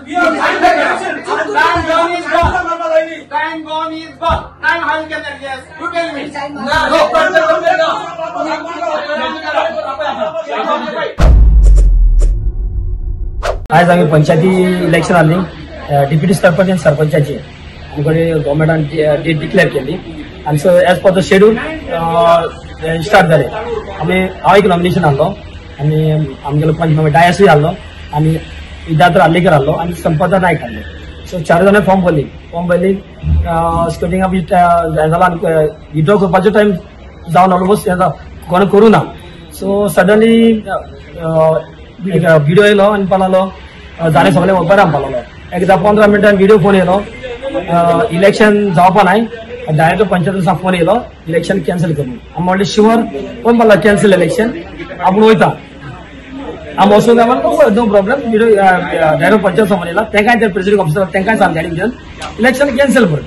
आज आम्ही पंचायती इलेक्शन आली डिप्युटी सरपंच आणि सरपंचाची आमकडे गव्हर्नमेंटान डेट डिक्लेअर केली आणि so as per the schedule start झाले. हांव एक नॉमिनेशन हाडलो आणि आमगेलो पंच डायसूय हाडलो आणि विद्याधर आल्लेकर हाडलो आणि संपदा नायक हाडलो. सो 4 जाणां फॉर्म भरली स्कटिंग जाला विड्रॉ करपाचो टायम जावन ऑलमोस्ट कोण करूं ना. सो सडनली व्हिडिओ येयलो आनी पावलो जालें सगळें बरें पावलो. एकदा 15 मिनटान व्हिडिओ फोन येयलो इलेक्शन जावपा नाय. डायरेक्ट पंचायतीचा फोन येयलो इलेक्शन कॅन्सल करून. आमी म्हणलें शुअर कोण म्हणला कॅन्सल इलेक्शन आपूण वयता. आमी वचून no problem video direct panchayat समोर येयला तेंकाय ते प्रेसिडेंट ऑफिसर तेंकाय सांगले इलेक्शन कॅन्सल कर.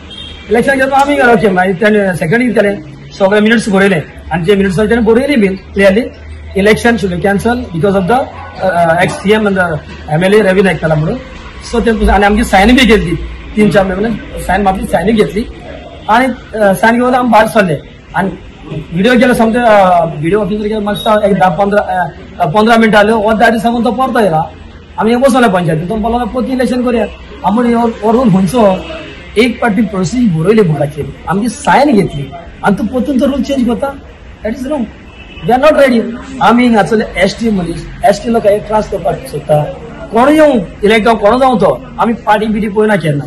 इलेक्शन घेतलो आमी ओके मागीर सेकंड कितें केलें सगळे मिनिट्स बरयले आनी ते मिनिट्स तेणें बरयली been clearly election should cancel because of the ex CM MLA Ravi Naik केला म्हणून. सो ते आनी आमची सायन बी घेतली 3-4 महिने सायन मागली सायन घेतली आणि सायन घेवन आमी भायर सरले आनी व्हिडिओ केलो समजा व्हिडिओ ऑफिसर केलो मागता एक 10-15 मिनटां जाल्यो अर्ध्या आधी सांगून तो परतो येयला. आमी बसले पंचायतीन तो बोलो पोती इलेक्शन करूया. आमी व्हरून खंयचो एक पार्टी प्रोसिजर बरयली बोर्डाचेर आमची सायन घेतली आनी तूं पोतून तो रूल चेंज करता that is wrong. We are not ready. आमी हांगासरले ST मनीस ST लोक एक त्रास करपाक सोदता कोण येवं इलेक्ट जावं कोण जावं तो आमी पार्टी बिटी पळयना केन्ना.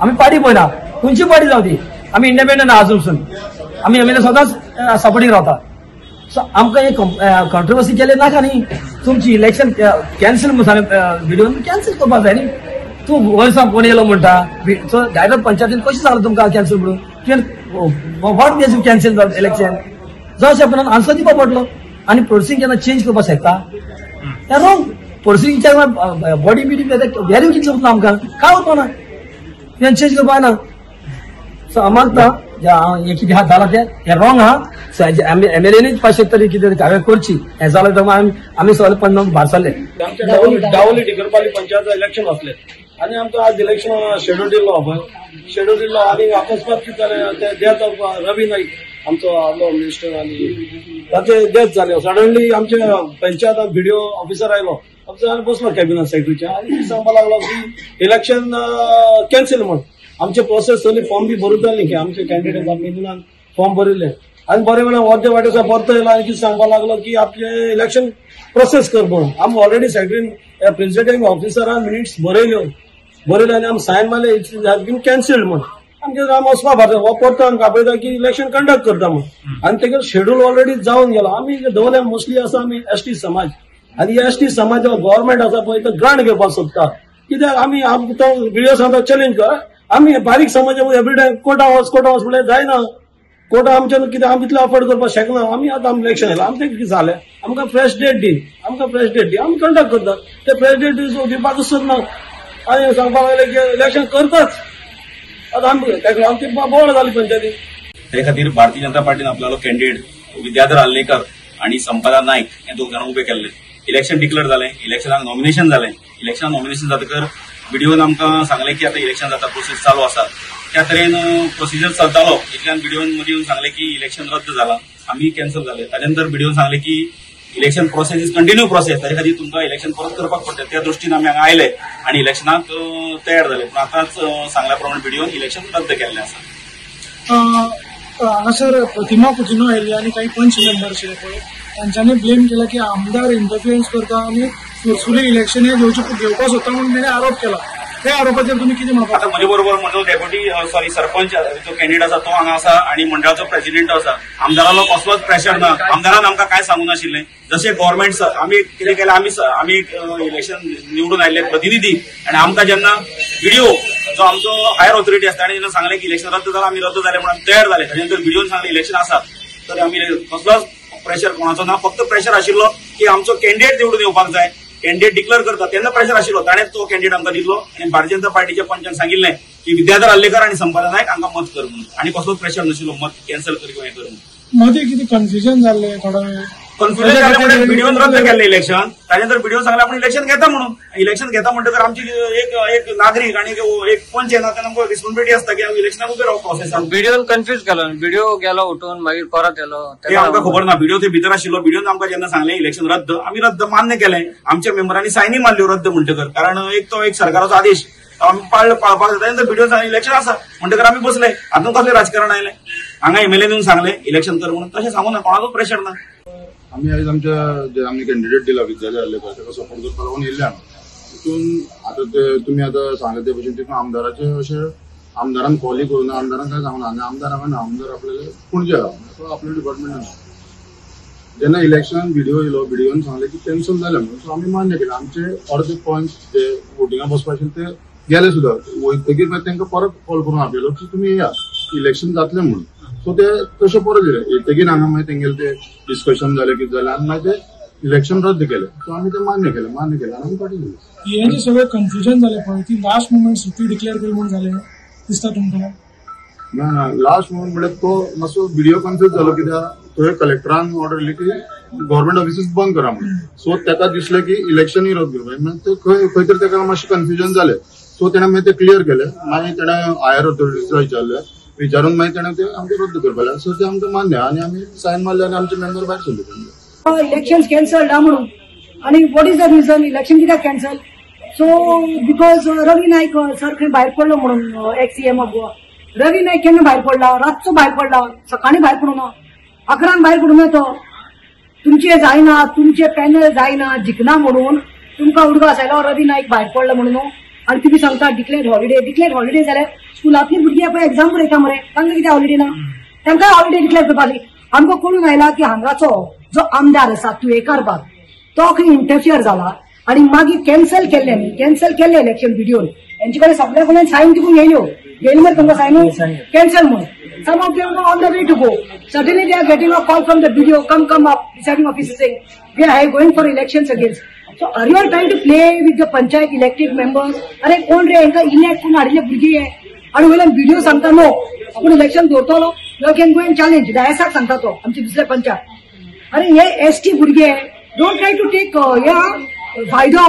आमी पार्टी पळयना खंयची पार्टी जावं ती आमी इंडिपेंडंट आजून आमी MLA सदांच सपोर्टींग रावता. सो आमकां एक कॉन्ट्रोवर्सी केले नाका न्ही. तुमची इलेक्शन कॅन्सल म्हणून व्हिडिओ कॅन्सल करपाक जाय न्ही. तूं वर्सां फोन येयलो म्हणटा सो डायरेक्ट पंचायतीन कशें सांगलें तुमकां कॅन्सल म्हणून वॉट मेज यू कॅन्सल जावन इलेक्शन जशें आपण आन्सर दिवपा पडलो आनी प्रोसिंग केन्ना चेंज करपाक शकता तें रॉंग. प्रोसिंगच्या बॉडी बिडी वॅल्यू कितली उरता आमकां काय उरपा ना तें चेंज करपा ना. सो आम्हाला हे कितें हा जाला तें रॉंग हा. MLAनीच पाचशे तरी कितें कार्य करची हें जालें तर आमी सगळे पंच भायर सरले. डावली टिकरपाली पंचायत इलेक्शन आसले आनी आमकां आज इलेक्शन शेड्यूल दिल्लो पळय शेड्यूल दिल्लो आनी अकस्मात कितें जालें ते डेथ ऑफ रवी नाईक आमचो आमलो मिनिस्टर आनी ताचे डेथ जाले. सडनली आमचे पंचायत व्हिडिओ ऑफिसर आयलो ऑफिसरान बसलो कॅबिनेट सेक्रेटरीच्या आनी सांगपाक लागलो की इलेक्शन कॅन्सल म्हण. आमचे प्रोसेस सगळी फॉर्म बी भरूंक जाय न्ही आमचे कॅन्डिडेट मेदुनान फॉर्म भरिल्ले आनी बरे वेळार अर्दे वाटेचा परतो येयलो आनी कितें सांगपाक लागलो की आपले इलेक्शन प्रोसेस कर म्हणून. आमी ऑलरेडी सेक्रेटरी प्रेसिडेंट ऑफिसरान मिनिट्स बरयले आनी आमी सायन मारले इट्स हॅज बीन कॅन्सल्ड म्हणून. आमचे आमी वचपा भायर हो परतो आमकां आपयता की इलेक्शन कंडक्ट करता म्हणून आनी तेगे शेड्यूल ऑलरेडी जावन गेलो. आमी दोन मोस्टली आसा आमी ST समाज आनी ST समाज गव्हर्मेंट आसा पळय तो ग्रांट घेवपाक सोदता कित्याक आमी तो व्हिडिओ सांगता चॅलेंज कर. आमी बारीक समाज एवरी कोर्टा वच म्हणल्यार जायना. कोर्टा आमच्यान कितें आमी इतलें अफोर्ड करपाक शकना. आमी आतां आमी इलेक्शन येयलां आमचें कितें जालें आमकां फ्रेश डेट दी आमी कंडक्ट करता. ते फ्रेश डेट दिवपाक सोदना आनी सांगपाक लागले की इलेक्शन करताच. आतां आमची बोवाळ जाली पंचायतीन. ते खातीर भारतीय जनता पार्टीन आपल्यालो कॅन्डिडेट विद्याधर आल्लेकर आणि संपदा नायक हे दोग जाणां उबे केल्ले. इलेक्शन डिक्लेअर जालें इलेक्शनाक नॉमिनेशन जालें. इलेक्शनाक नॉमिनेशन जातकर व्हिडिओन आमकां सांगलें की आतां इलेक्शन जाता प्रोसेस चालू आसा. त्या तरेन प्रोसिजर चलतालो इतल्यान व्हिडिओन मदीं येवन सांगलें की इलेक्शन रद्द जालां आमी कॅन्सल जालें. ताचे नंतर व्हिडिओन सांगलें की election process is continue process ताचे खातीर तुमकां इलेक्शन परत करपाक पडटा. त्या दृश्टीन आमी हांगा आयले आनी इलेक्शनाक तयार जाले. पूण आतांच सांगल्या प्रमाणे व्हिडिओन इलेक्शन रद्द केल्लें आसा. हांगासर प्रतिमा कुजिनो आयिल्ली आनी काही पंच मेंबर आशिल्ले पळय तांच्यांनी ब्लेम केला की आमदार इंटरफियरन्स करता आनी फोर्सफुली इलेक्शन हे घेवपाक सोदता म्हणून ताणें आरोप केला. त्या आरोपाचेर तुमी कितें म्हणपाक? आता म्हजे बरोबर मंडळ डेप्युटी सरपंच जो कॅन्डिडेट आसा तो हांगा आसा आनी मंडळाचो प्रेसिडेंट आसा. आमदारालो कसलोच प्रेशर ना. आमदारान आमकां काय सांगू नाशिल्लें. जशें गव्हर्मेंट आमी कितें केलें आमी इलेक्शन निवडून आयिल्ले प्रतिनिधी आनी आमकां जेन्ना व्हिडिओ जो आमचो हायर ऑथॉरिटी आसा ताणें जेन्ना सांगलें की इलेक्शन रद्द जालां आमी रद्द जालें म्हणून आमी तयार जाले. ताचे नंतर व्हिडिओन सांगलें इलेक्शन आसा तर आमी कसलोच प्रेशर कोणाचो ना. फक्त प्रेशर आशिल्लो की आमचो कॅन्डिडेट निवडून येवपाक जाय. कॅन्डिडेट डिक्लेअर करता तेन्ना प्रेशर आशिल्लो ताणेंच तो कॅन्डिडेट आमकां दिल्लो आनी भारतीय जनता पार्टीच्या पंचान सांगिल्लें की विद्याधर आल्लेकर आनी संपदा नायक हांकां मत कर म्हणून. आनी कसलोच प्रेशर नाशिल्लो मत कॅन्सल कर किंवा हें कर म्हणून. मदीं कितें कन्फ्युजन जाल्लें थोडो वेळ कन्फ्युजन झाल्यामुळे व्हिडिओ रद्द केलं इलेक्शन. त्यानंतर व्हिडिओ सांगला आपण इलेक्शन घेता म्हणून. इलेक्शन घेता म्हणटकर आमची एक नागरिक आणि एक पंच आहे ना त्यांना रिस्पॉन्सिबिलिटी असता की इलेक्शनाक उबे रावप प्रोसेस. व्हिडिओन कन्फ्युज केलो, व्हिडिओ गेलो उठून मागीर परत येलो ते आमकां खबर ना. व्हिडिओ ते भितर आशिल्लो. व्हिडिओन आमकां जेन्ना सांगलें इलेक्शन रद्द, आमी रद्द मान्य केलें. आमच्या मेंबरांनी सायनी मारल्यो रद्द म्हणटकर, कारण एक सरकाराचो आदेश आमी पाळपाक जाता. त्यानंतर व्हिडिओ सांगले इलेक्शन आसा म्हणटकर आमी बसले. हातून कसलें राजकारण आयलें. हांगा एमएलए येवन सांगलें इलेक्शन कर म्हणून, तशें सांगून ना, कोणाचो प्रेशर ना. आम्ही आज आमच्या जे आम्ही कॅन्डिडेट दिला विद्यालय ताका सपोर्ट करपाक लागून येयले हांगा. तितून आता ते तुमी आता सांगले ते भशेन तितून आमदाराचे अशें आमदारान कॉली करून आमदारान काय सांगून आनी आमदार हांगा ना. आमदार आपल्याला पणजे आहा, आपल्या डिपार्टमेंटान. जेन्ना इलेक्शनान व्हिडिओ येयलो, व्हिडिओन सांगले की कॅन्सल जालें म्हणून, सो आमी मान्य केलें. आमचे अर्दे पॉयंट जे वोटिंगा बसपा आशिल्ले ते गेले सुद्दां. वयतकीर मागीर तांकां परत कॉल करून आपयलो की तुमी येया, इलेक्शन जातलें म्हणून. सो ते तशें परत येयले. येतकीर हांगा मागीर तेंगेले ते डिस्कशन जालें, कितें जालें, आनी मागीर ते इलेक्शन रद्द केलें. सो आमी ते मान्य केलें आनी आमी फाटीं गेले. हे जे सगळें कन्फ्युजन जालें पळय, ती लास्ट मुमेंट सुटी डिक्लेअर केली म्हणून जालें दिसता तुमकां? ना, लास्ट मुमेंट म्हणजे तो मातसो व्हिडिओ कन्फ्युज जालो. कित्याक थंय कलेक्टरान ऑर्डर दिली की गव्हर्मेंट ऑफिसीस बंद करा म्हणून. सो ताका दिसलें की इलेक्शनूय रद्द करपाक. म्हणजे खंय तरी ताका मातशें कन्फ्युजन जालें. सो तेणें मागीर ते क्लियर केलें. मागीर तेणें हायर ऑथॉरिटीज विचारून मागीर तेणें ते आमकां रद्द करपाक लागले. सो ते आमकां मान्य आनी आमी सायन मारले आनी आमचे मेंबर भायर सरले. इलेक्शन कॅन्सल ना म्हणून. आणि what is the reason election कित्याक cancel? So because Ravi Naik sir खंय भायर पडलो म्हणून, ex CM of Goa. Ravi Naik केन्ना भायर पडला? रातचो भायर पडला, सकाळी भायर पडूं ना, 11 भायर पडूं ना. तो तुमचे जायना, तुमचे पॅनल जायना, जिखना म्हणून तुमकां उडगास आयलो रवी नाईक भायर पडला म्हणून. आणि तुम्ही सांगता डिक्लेअर्ड हॉलिडे जाल्यार स्कुलांतली भुरगीं पळय एग्जाम बरयता मरे, तांकां कितें हॉलिडे ना? तांकां हॉलिडे डिक्लेअर करपाची. आमकां कळून आयला की हांगाचो जो आमदार आसा तुयेकार बाग, तो खंय इंटरफियर जाला आणि मागीर कॅन्सल केल्ले इलेक्शन व्हिडिओन. यांचे कडेन सगळ्या कडल्यान सायन तिकून येयल्यो मरे तुमकां सायन कॅन्सल म्हणून. Some of them are on the way to go. Suddenly they are getting a call from the BDO, come up, deciding officer saying, we are going for elections again. So are you all trying to play with the panchayat elected members? अरे कोण रे हांकां elect करून हाडिल्ले भुरगीं हे, आनी वयल्यान video सांगता नो आपूण इलेक्शन दवरतलो, you can go and challenge. डायसाक सांगता तो आमचे दुसरे पंचायत. अरे हे एसटी भुरगे डोंट ट्राय टू टेक फायदो.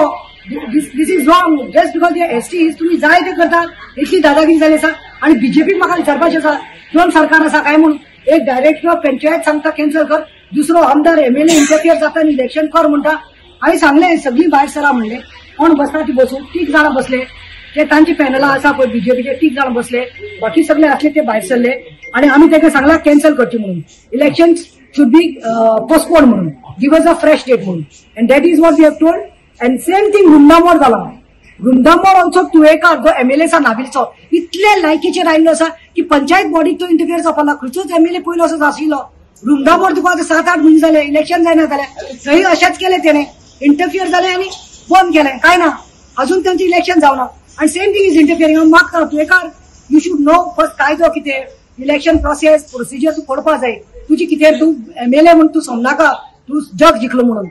दिस इज रॉंग. जस्ट बिकॉज हे एसटी तुम्ही जाय ते करतात. इतली दादागिरी जाली आसा. आणि बीजेपीक म्हाका विचारपाचें आसा दोन सरकार आसा काय म्हणून. एक डायरेक्टर ऑफ पंचायत सांगता कॅन्सल कर, दुसरो आमदार एमएलए इंटरफियर जाता आनी इलेक्शन कर म्हणटा. हांवें सांगलें सगळी भायर सरा म्हणलें. कोण बसता ती बसूं. 30 जाणां बसले. ते तांची पॅनलां आसा पळय बीजेपीचे, 30 जाणां बसले. बाकी सगळे असले ते भायर सरले. आणि आमी ताका सांगला कॅन्सल करची म्हणून. इलेक्शन शुड बी पोस्टपोन म्हणून. Give us a fresh date म्हणून. And that is what we have told. And same thing Vrindavan जाला. वृंदावन ऑल्सो तुयेकार जो एमएलए आसा नाबिलचो इतले लायकीचेर आयिल्लो आसा की पंचायत बॉडीक तो इंटरफियर जावपाना. खंयचोच एमएलए पयलो असो आशिल्लो. वृंदावन तुका 7-8 म्हयने जाले इलेक्शन जायना जाल्यार थंय अशेंच केलें तेणें. इंटरफियर जालें आनी बंद केलें. काय ना, अजून तांचें इलेक्शन जावना. आनी सेम थिंग इज इंटरफियरिंग. हांव मागता Tuyekar you should no first कायदो कितें, इलेक्शन प्रोसेस प्रोसिजर तूं पळोवपा जाय. तुजी कितें तूं एमएलए म्हूण तूं समनाका तूं जग जिखलो म्हणून.